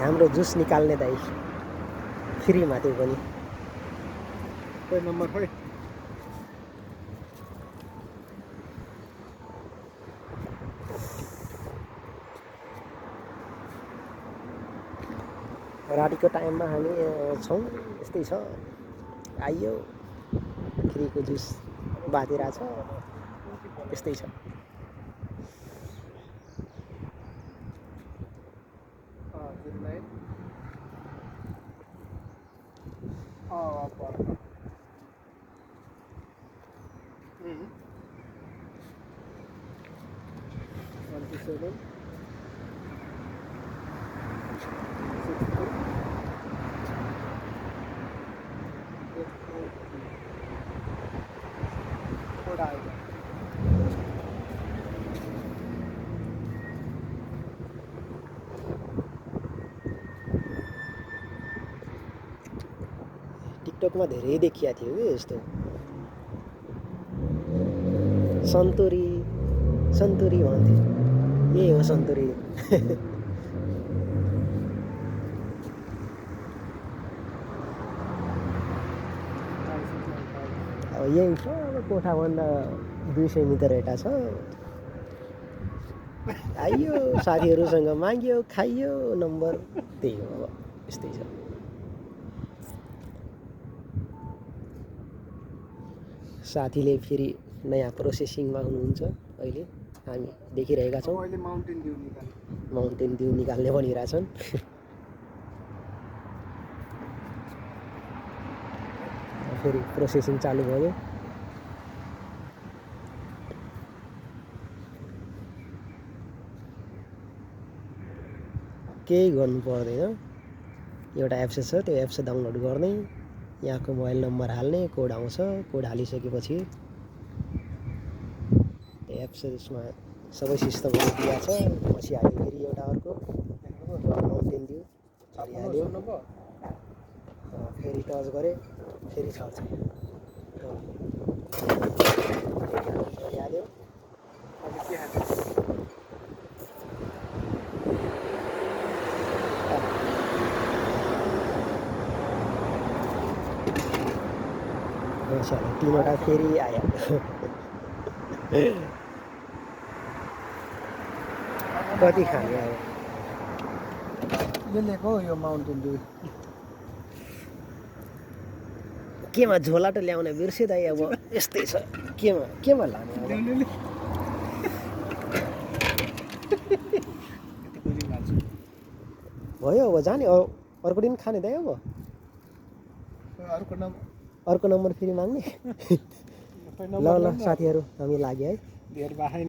हाम्रो जुस निकाल्ने दाइ फ्रीमा त्यो पनि खोइ नम्बर खोइ रातिको टाइममा हामी छौँ यस्तै छ आइयो फ्रीको जुस बाँधिरहेछ त्यस्तै छ टिकटकमा धेरै देखिया थियो कि यस्तो सन्तुरी सन्तुरी भन्थे यही हो सन्तुरी अब यही छ अब कोठाभन्दा 200 मिटर यता छ आइयो साथीहरूसँग माग्यो खाइयो नम्बर त्यही हो अब यस्तै छ साथीले फेरि नयाँ प्रोसेसिङमा हुनुहुन्छ अहिले हामी देखिरहेका छौँ अहिले माउन्टेन ड्यु निकाल्ने भनिरहेछन् फेरि प्रोसेसिङ चालु भयो केही गर्नु पर्दैन एउटा एप्स छ त्यो एप्स डाउनलोड गर्ने यहाँको मोबाइल नम्बर हाल्ने कोड आउँछ कोड हालिसकेपछि त्यो एप्स यसमा सबै सिस्टमहरू दिएको छ पछि हाल्यो फेरि एउटा अर्को माउन्टेन ड्यु चलिहाल्यो फेरि टच गरे फेरि चल्छ चलिहाल्यो तीनवटा फेरि आयो कति खाने अब यो लिएको यो माउन्टेन ड्यु केमा झोला त ल्याउने बिर्से दाइ अब यस्तै छ केमा लाने अब भयो अब जाने अर्को दिन खाने दाइ अब अर्को नम्बर फेरि माग्ने ल साथीहरू हामी लाग्यो है